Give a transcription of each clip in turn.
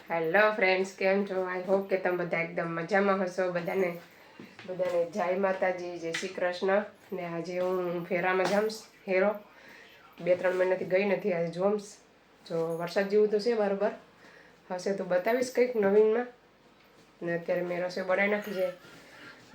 Hello friends, કેમ છો? I hope કે તમે બધા એકદમ મજામાં હશો. બધાને જય માતાજી, જય શ્રી કૃષ્ણ. ને આજે હું ફેરામાં જામ્સ હેરો 2-3 મહિનાથી ગઈ નથી. આજે જોમ્સ જો વરસાદ જેવું તો છે, બરાબર હશે તો બતાવીશ કંઈક નવીનમાં. ને અત્યારે મેં રસોઈ બનાવી નાખી છે.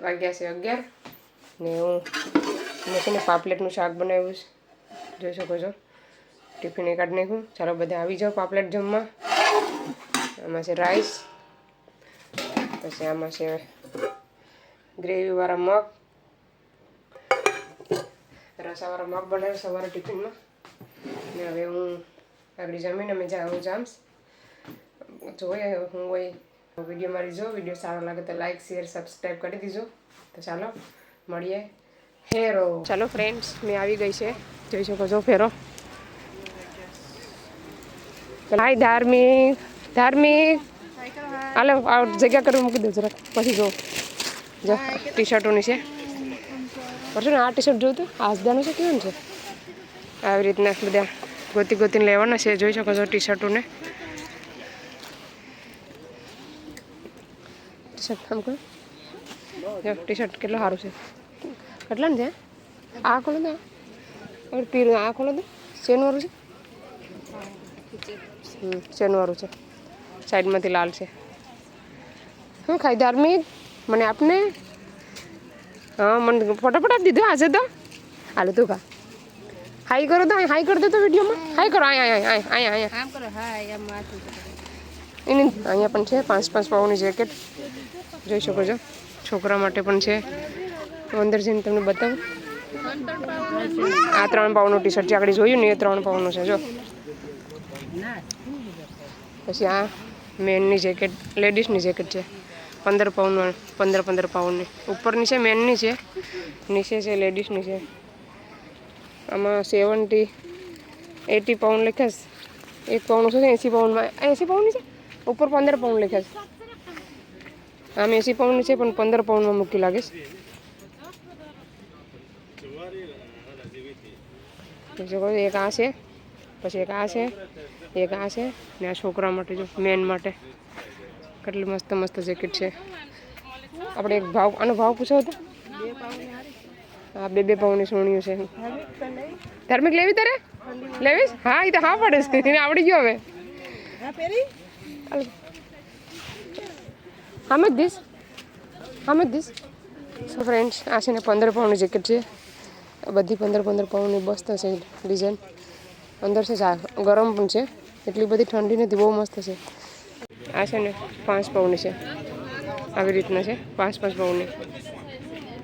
વાગ્યા છે 11 ને મેં છે ને પાપલેટનું શાક બનાવ્યું છે, જોઈ શકો છો. ટિફિને કાઢી નાખ્યું. ચાલો બધા આવી જાઓ પાપલેટ જમવા. આમાં છે રાઈસ, પછી આમાં છે ગ્રેવીવાળા મગ, રસાવાળા મગ બનાવ્યા સવારે ટિફિનમાં. ને હવે હું આગળ જમીને અમે જાઉં જામ્સ જોઈએ હું હોય વિડીયો મારી જો. વિડીયો સારો લાગે તો લાઈક શેર સબસ્ક્રાઈબ કરી દીજો. તો ચાલો મળીએ ફેરો. ચાલો ફ્રેન્ડ્સ, મેં આવી ગઈ છે, જોઈ શકો છો ફેરો. હાય ધાર્મિક હાલો જગ્યા કરી મૂકી દઉં જરાક પછી જો ટી શર્ટોની છે. કરશો ને આ ટી શર્ટ જોયું તો આસદાનું છે, કેવું છે. આવી રીતના બધા ગોતીને લેવાના છે, જોઈ શકો છો ટી શર્ટોને. ટી શર્ટ આમ કહો, ટી શર્ટ કેટલું સારું છે. કેટલા ને છે આ ખોલો તો પીરું આ ખોલો તો શેનવાળું છે. શેનવાળું છે, સાઈડમાંથી લાલ છે. શું ખાઈ ધાર્મિક મને આપને? હા મને ફટાફટ આપી દીધું આજે તો. હાલો તું ખા. હાઈ કરો તો હાઈ કરી દે તો વિડીયોમાં. હાઈ કરો અહીંયા પણ છે 5 પાઉની જેકેટ, જોઈ શકો છો. છોકરા માટે પણ છે. અંદર જઈને તમને બતાવું. આ 3 પાઉનું ટી શર્ટ જે આગળ જોયું ને એ 3 પાઉનું છે. જો પછી આ મેનની જેકેટ, લેડીઝની જેકેટ છે 15 પાઉન્ડ, 15 પાઉન્ડની. ઉપરની છે મેનની છે, નીચે છે લેડીઝની છે. આમાં 80 પાઉન્ડ લખાશ. 1 પાઉન્ડ છે 80 પાઉન્ડમાં. 80 પાઉન્ડની છે, ઉપર 15 પાઉન્ડ લખાશ. આમ 80 પાઉન્ડની છે પણ 15 પાઉન્ડમાં મૂકી લાગીશ. એક આ છે, પછી એક આ છે, એક આ છે ને આ છોકરા માટે જો મેન માટે કેટલી મસ્ત જેકેટ છે. આપણે એક ભાવ આનો ભાવ પૂછો હતો. હા 2 પાઉન્ડની સોણીઓ છે. ધાર્મિક લેવી તારે લેવીશ? હા એ તો હા પડે છે, એને આવડી ગયો હવે. હા મત દીશ. સો ફ્રેન્ડ્સ, આ છે ને 15 પાઉન્ડની જેકેટ છે. બધી 15 પાઉન્ડની મસ્ત છે ડિઝાઇન. અંદર છે ગરમ પણ છે, એટલી બધી ઠંડી નથી, બહુ મસ્ત છે. આ છે ને 5 પાઉન્ડની છે, આવી રીતના છે 5 પાઉન્ડની.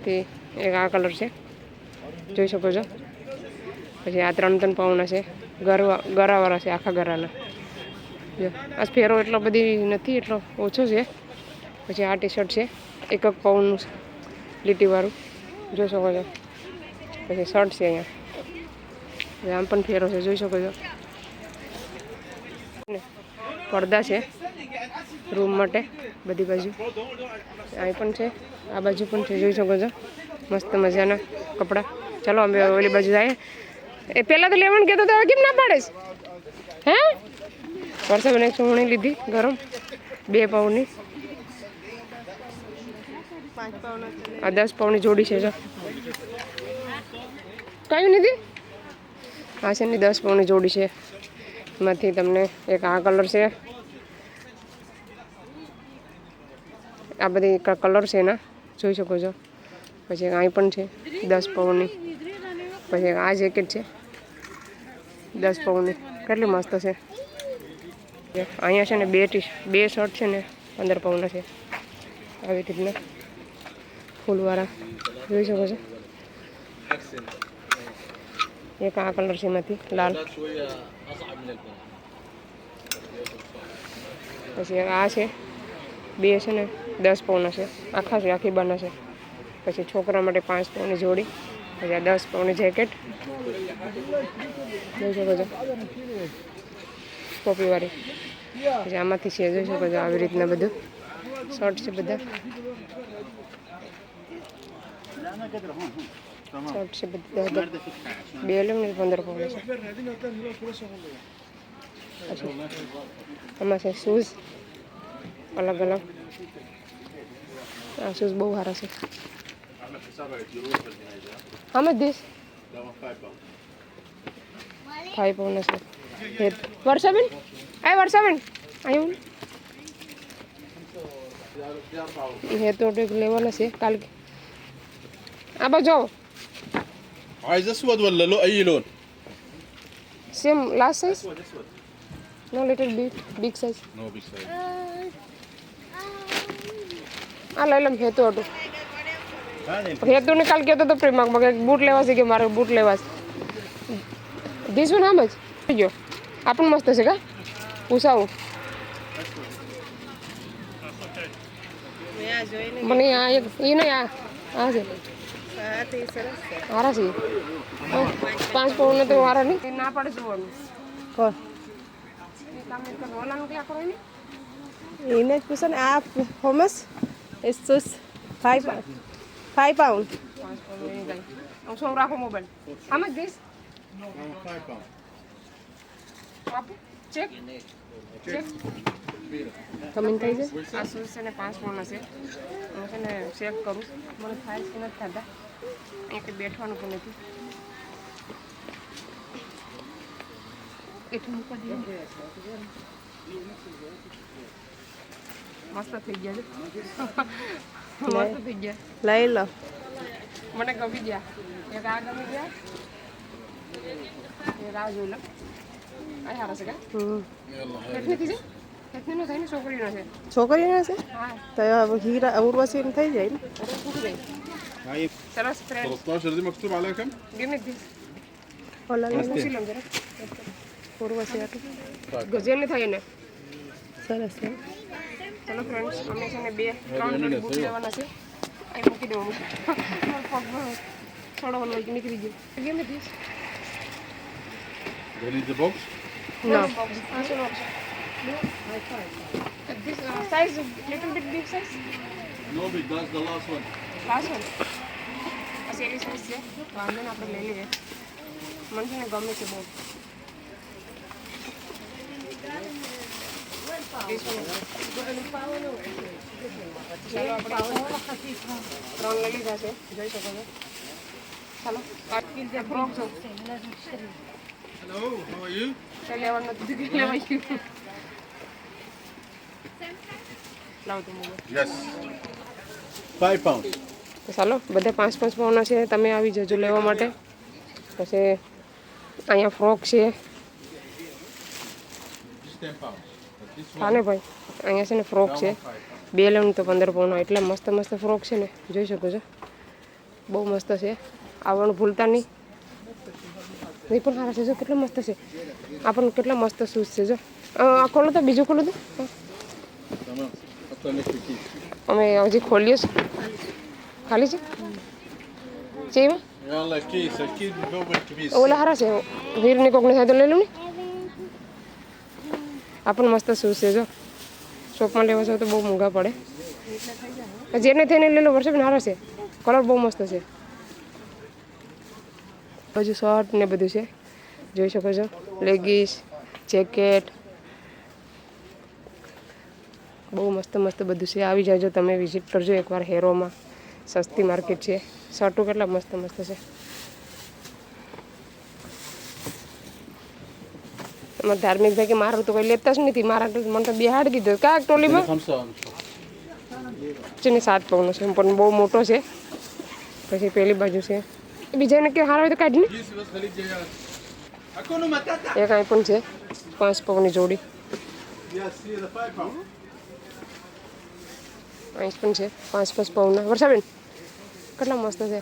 તે એક આ કલર છે, જોઈ શકો છો. પછી આ 3 પાઉન્ડના છે, ગરાવાળા છે, આખા ગરાના. જો આ ફેરો એટલો બધી નથી, એટલો ઓછો છે. પછી આ ટી શર્ટ છે 1 પાઉન્ડનું લીટીવાળું, જોઈ શકો છો. પછી શર્ટ છે અહીંયા, આમ પણ ફેરો છે, જોઈ શકો છો. પડદા છે રૂમ માટે બધી બાજુ. અહીં પણ છે, આ બાજુ પણ છે, જોઈ શકો છો. મસ્ત મજાના કપડાં. ચાલો અમે ઓલી બાજુ જાય. એ પહેલાં તો લેવાનું કહેતો તો, કેમ ના પાડેશ? હે વર્ષાબેન એક સોણી લીધી ગરમ 2 પાઉન્ડની. આ 10 પાઉન્ડની જોડી છે. જો કયું નથી. આ છે ને 10 પાઉન્ડની જોડી છે. એમાંથી તમને એક આ કલર છે, આ બધી કલર છે એના, જોઈ શકો છો. પછી અહીં પણ છે 10 પાઉન્ડની. પછી આ જેકેટ છે 10 પાઉન્ડની, કેટલી મસ્ત છે. અહીંયા છે ને 2 શર્ટ છે ને 15 પાઉન્ડના છે, આવી રીતના ફૂલવાળા, જોઈ શકો છો. એક આ કલર છે એમાંથી લાલ. પછી આ છે 2 છે ને 10 પાઉન્ડના છે, આખા છે, આખી બના છે. પછી છોકરા માટે 5 પાઉન્ડની જોડી. પછી આ 10 પાઉન્ડની જેકેટ, જોઈ શકો છો, ટોપીવાળી. પછી આમાંથી છે, જોઈ શકો છો, આવી રીતના બધું શર્ટ છે બધા. શર્ટ છે બધા 2 લે ને 15 પાઉન્ડ છે. પછી આમાં છે શૂઝ, અલગ અલગ આ શૂઝ બહુ સારા છે. How much this? 5 pound છે. વર્ષાબેન વર્ષાબેન આવ્યું હે તો લેવાના છે કાલ. આ બાજુ عايز اسود ولا له اي لون؟ Same last size no little big size. No big size. આ લઈ લમ હેતુ હતું. હેતુને કાલ કહેતો તો પ્રેમાક એક બૂટ લેવા છે કે મારે બૂટ લેવા છે. ધીસ વન આમ જ થઈ ગયો આ પણ મસ્ત છે કા પૂછાવું મને આ એક એ નહીં આ છે હારા છે 5 પાઉન્ડ તો હારા નહીં ના પડે જોવાનું કોણ ઓલાનું ક્યાં કરો ને એને જ પૂછો ને આ હોમસ એસોસ 5 pound 5 pound. 5 પાઉન્ડ નહીં જાય હું શું રાખો મોબાઈલ આમ જ દઈશ 5 pound. આપું ચેક ચેક કમિંગ થઈ જાય આ શૂઝ છે ને 5 પાઉન્ડ હશે હું છે ને ચેક કરું મને થાય કે નથી થતા અહીંયા બેઠવાનું પણ નથી એટલું મૂકી દઈએ મસ્ત થઈ ગયા છે મસ્ત થઈ ગયા લઈ લો મને ગમી ગયા એક આ ગમી ગયા એ રાહ જોઈ લો આ સારા છે કા કેટલી થઈ જાય કેટલી નો થાય ને છોકરીનો છે છોકરીને છે હા તો હવે હીરા ઉર્વશી થઈ જાય ને هاي સરસ ફ્રેન્ડ 13 دي مكتوب عليها كم؟ ગિવ મી ધીસ ઓલા લઈ લો પૂછી લઉં જરા ઉર્વશી આટલું ગજે નહીં થાય ને સરસ છે ચલો ફ્રેન્ડ્સ અમે છે ને 2-3 જોડી બૂટ લેવાના છે અહીં મૂકી દઉં પગમાં થોડો હલવો નીકળી ગયો give me this Do you need the box? No. This size, little bit big size. No big, that's the last one. Last one. આ સેરી સાઈઝ છે વાંધો ને આપણે લઈ લઈએ મને છે ને ગમે છે બહુ. ચાલો આપણે 3 લઈ લીધા છે જોઈ શકો છો. ચાલો આ ફ્રોક છે Hello, how are you? તે લેવાનું નથી કે લેવાઈ ગયું લાવ તો મોબાઈલ Yes. 5 pounds. તો ચાલો બધા 5-5 પાઉન્ડના છે તમે આવી જજો લેવા માટે. પછી અહીંયા ફ્રોક છે It's 10 pounds. But this one, હા ને ભાઈ અહીંયા છે ને ફ્રોક છે 2 લેવું તો 15 પાઉન્ડનો એટલે મસ્ત મસ્ત ફ્રોક છે ને જોઈ શકો છો બહુ મસ્ત છે આવવાનું ભૂલતા નહીં. એ પણ સારા છે જો કેટલા મસ્ત છે આ પણ કેટલા મસ્ત શૂઝ છે જો આ ખોલો તો બીજું ખોલો તો tamam. Hatta elektrik değil. અમે હજી ખોલીએ છે ખાલી છે એમાં يلا كيس اكيد بجوب الكبيس. ઓલા સારા છે વીરની કોકને થાય તો લઈ લઉં ને આ પણ મસ્ત શૂઝ છે જો શોપમાં લેવા જાવ તો બહુ મોંઘા પડે જેને થઈને લઈ લો વર્ષે પણ સારા છે કલર બહુ મસ્ત છે બાજુ શર્ટ ને બધું છે જોઈ શકો છો લેગીસ જેકેટ બહુ મસ્ત મસ્ત બધું છે આવી જાજો તમે વિઝિટ કરજો એકવાર હેરોમાં સસ્તી માર્કેટ છે શર્ટો કેટલા મસ્ત મસ્ત છે એમાં ધાર્મિક ભાઈ કે મારું તો કોઈ લેતા જ નથી મારા મને તો બિહાડી દીધો કાંક ટોલીમાં 5 છે ને 7 પાઉન્ડનો છે પણ બહુ મોટો છે પછી પેલી બાજુ છે બીજાને કે હારો હોય તો કાઢીને كيس بس خليك جاهز. اكونوا متاتا. એક અહીં પણ છે 5 પાઉન્ડની જોડી Yes, see the 5 pound. અહીં પણ છે 5-5 પાઉન્ડના વર્ષાબેન કેટલા મસ્ત છે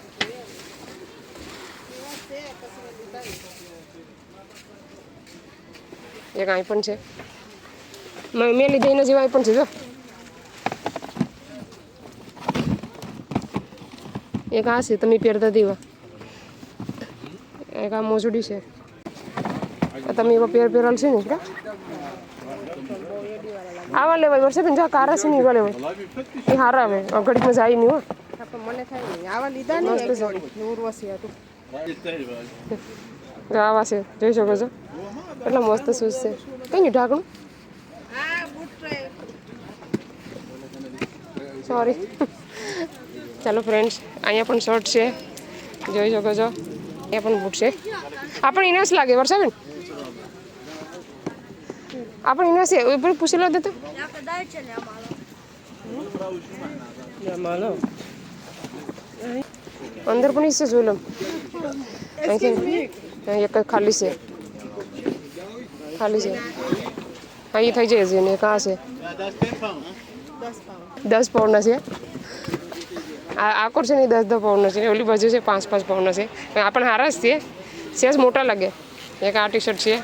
એક અહીં પણ છે મેં લીધી એના જેવા અહીં પણ છે જો એક આ છે તમે પહેરતા દેવા એક આ મોજડી છે આ તમે એવા પહેરેલ છે ને કા આવા લેવાય વર્ષે પણ જા કારા છે ને એવા લેવાય والله بيفتش. એ હારા આવે ઘડીમાં જાય નહીં હો મને થાય નહીં આવા લીધા ને એક જોડી ઉર્વશી હતું يستاهل بقى. આવા છે જોઈ શકો છો કેટલા મસ્ત શૂઝ છે કઈ ઢાંકણું સોરી. ચાલો ફ્રેન્ડ્સ, અહીંયા પણ શર્ટ છે, જોઈ શકો છો. અહીંયા પણ બૂટ છે. આ પણ ઇનસ લાગે વર્ષાબેન. આ પણ ઇનસ છે, એ પણ પૂછી લો તો. અંદર પણ છે, જોઈ લો. અહીં એક ખાલી છે, ખાલી છે. અહીં થઈ જાય છે ને કાં છે Yeah, that's 10 pounds, huh? 10 pound. 10 પાઉન્ડના છે. આ કોર છે ને 10 પાઉન્ડનો છે, ઓલી બાજુ છે 5 પાઉન્ડનો છે. આ પણ સારા જ છે, સેજ મોટા લાગે. એક આ ટી શર્ટ છે,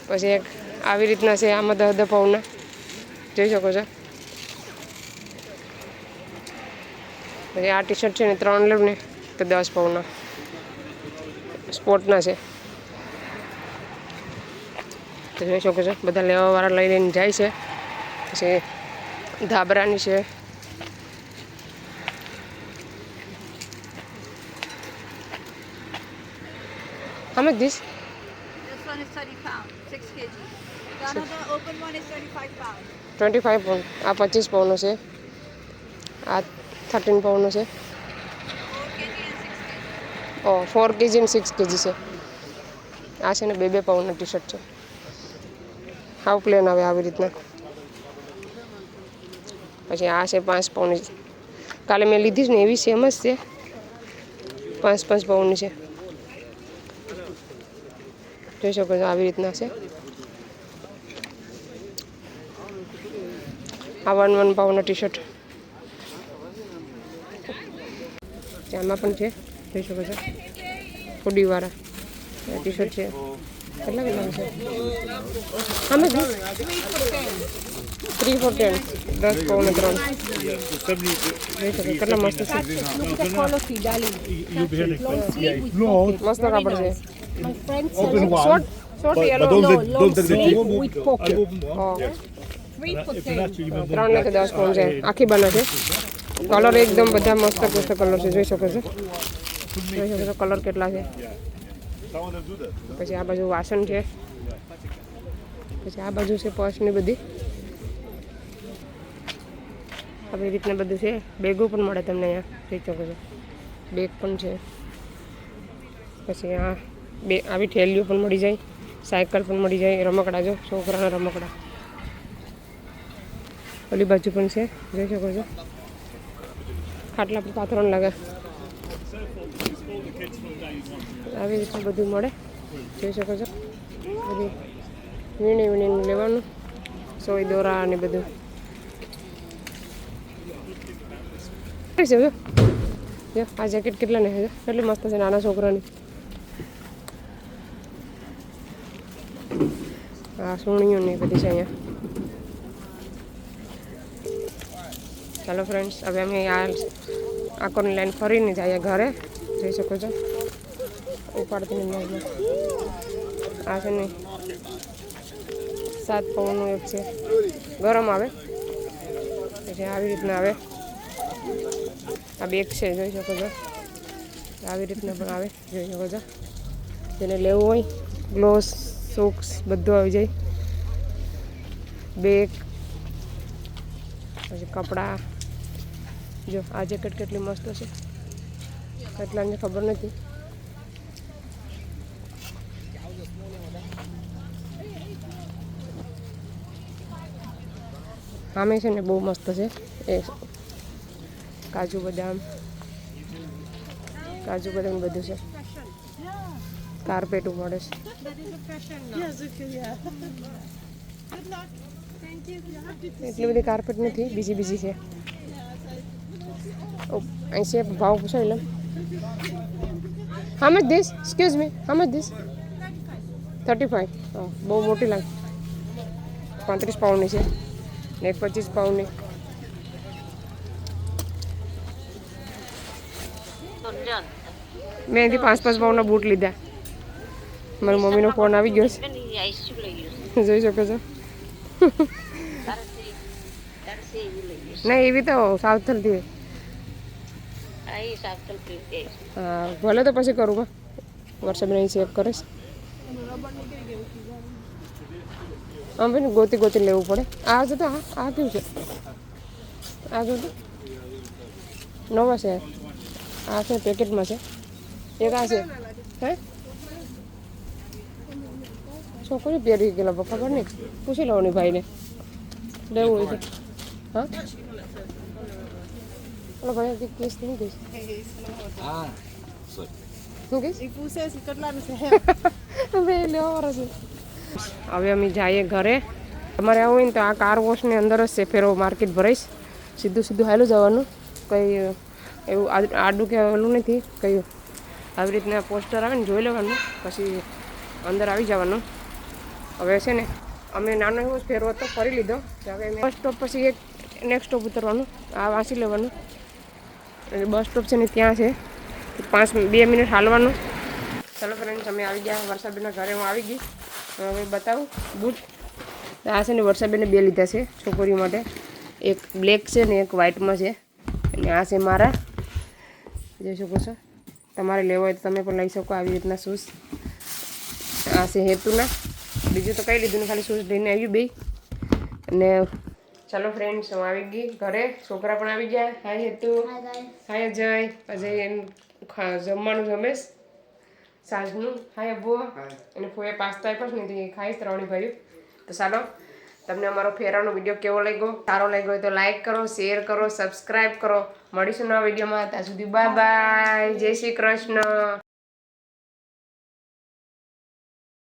પછી એક આવી રીતના છે, આમાં 10 પાઉન્ડના જોઈ શકો છો. પછી આ ટી શર્ટ છે ને 3 લેવું ને તો 10 પાઉન્ડના સ્પોર્ટના છે. તો જોઈ શકો છો, બધા લેવાવાળા લઈ લઈને જાય છે. પછી ધાબરાની છે. How much this? This one is 30 pounds, 6 kg. The another open one is 25 pounds. 25 pound. આ 25 પાઉન્ડનો છે, આ 13 પાઉન્ડનો છે. 4 kg and 6 kg. 4 kg અને 6 kg છે. આ છે ને 2 પાઉન્ડના ટી શર્ટ છે. હાવ પ્લેન આવે આવી રીતના. પછી આ છે 5 પાઉન્ડની. કાલે મેં લીધી છે ને એવી સેમ જ છે, 5 પાઉન્ડની છે. જોઈ શકો છો, આવી રીતના છે. આ 1 પાઉન્ડના ટી શર્ટ. આમાં પણ છે, જોઈ શકો છો, હુડીવાળા ટી શર્ટ છે. કેટલા છે? આમાં 3 for 10, 10 પાઉન્ડ 3. જોઈ શકો કેટલા મસ્ત છે. મસ્ત કાપડ છે. Short short yellow. With pocket. 3 ને 10 પાઉન્ડ છે. આખી બને છે. કલર એકદમ બધા મસ્ત મસ્ત કલર છે, જોઈ શકો છો. જોઈ શકો છો કલર કેટલા છે. પછી આ બાજુ વાસણ છે, પછી આ બાજુ છે પર્સની બધી આવી રીતના બધું છે. બેગો પણ મળે તમને અહીંયા, જોઈ શકો છો. બેગ પણ છે. પછી આ આવી થેલીઓ પણ મળી જાય, સાયકલ પણ મળી જાય, રમકડા જો છોકરાના રમકડા. ઓલી બાજુ પણ છે, જોઈ શકો છો. ખાટલા પર પાથરણ લાગે, આવી રીતનું બધું મળે, જોઈ શકો છો. બધી વીણીને લેવાનું, સોય દોરા અને બધું જો. આ જેકેટ કેટલા ને છે, કેટલી મસ્ત છે નાના છોકરાની. આ સુણીઓ ને બધી છે અહીંયા. ચાલો ફ્રેન્ડ્સ, હવે અમે આ કોની લાઈન ફરીને જઈએ ઘરે, જોઈ શકો છો. ઉપાડતી નહીં. આ છે ને 7 પાઉન્ડનું એક છે, ગરમ આવે. પછી આવી રીતના આવે. આ બેગ છે, જોઈ શકો છો. આવી રીતના પણ આવે, જોઈ શકો છો. જેને લેવું હોય, ગ્લોવ્સ, સોક્સ બધું આવી જાય. બેગ, પછી કપડાં. જો આ જેકેટ કેટલી મસ્ત છે, કેટલાને ખબર નથી. આમે છે ને બહુ મસ્ત છે. એ કાજુ બદામ બધું છે. કાર્પેટું મળે છે. એટલી બધી કાર્પેટ નથી, બીજી છે. અહીં છે, ભાવ પૂછાય લે. how much this? Excuse me, how much this? 35. બહુ મોટી લાગે. 35 પાઉન્ડની છે ને 25 પાઉન્ડની. મેં એથી 5 પાઉન્ડના બૂટ લીધા. મારી મમ્મીનો ફોન આવી ગયો છે, જોઈ શકો છો. નહીં, એવી તો સાવથલથી હોય. હા, ભલે તો પછી કરું. વોટ્સએપ નહીં ચેક કરીશ. આમ ભાઈ ગોતી લેવું પડે. આ છે તો આ કેવું છે? આ જો નવા છે આ છે પેકેટમાં છે એક આ છે હે છોકરી પહેરી ગયેલા ખબર નહીં પૂછી લેવાની ભાઈને લેવું હોય તો હા ઓલો ભાઈ કેસ નહીં કહીશ શું કહીશ એ પૂછે છે કેટલાનું છે હવે લેવા છે હવે અમે જઈએ ઘરે તમારે આવું હોય ને તો આ કાર વોશની અંદર જ છે ફેરો માર્કેટ ભરાઈશ સીધું સીધું હાલું જવાનું કંઈ એવું આડું કે ઓલું નથી કંઈ આવી રીતના પોસ્ટર આવે ને જોઈ લેવાનું પછી અંદર આવી જવાનું હવે છે ને અમે નાનો એવો જ ફેરવો તો ફરી લીધો હવે બસ સ્ટોપ પછી એક નેક્સ્ટ સ્ટોપ ઉતરવાનું આ વાંચી લેવાનું એટલે બસ સ્ટોપ છે ને ત્યાં છે 2 મિનિટ હાલવાનું ચાલો ફ્રેન્ડ્સ અમે આવી ગયા વર્ષાબેનના ઘરે હું આવી ગઈ હવે બતાવું બૂટ આ છે ને વર્ષાબેને 2 લીધા છે છોકરીઓ માટે એક બ્લેક છે ને એક વ્હાઇટમાં છે અને આ છે મારા જોઈ શકો છો તમારે લેવો હોય તો તમે પણ લઈ શકો આવી રીતના શૂઝ આ છે હેતુના બીજું તો કંઈ લીધું ને ખાલી શૂઝ લઈને આવ્યું બે અને ચાલો ફ્રેન્ડ્સ હું આવી ગઈ ઘરે છોકરા પણ આવી ગયા હાય હેતુ હાય અજય જમવાનું જમેશ સાંજનું હાય અબ્બુ અને ફોએ પાસ્તા પણ નથી ખાઈશ ત્રણેય ભાઈઓ તો ચાલો તમને અમારો ફેરાનો વિડીયો કેવો લાગ્યો સારો લાગ્યો હોય તો લાઈક કરો શેર કરો સબસ્ક્રાઈબ કરો મળીશું નવા વિડીયોમાં ત્યાં સુધી બાય બાય જય શ્રી કૃષ્ણ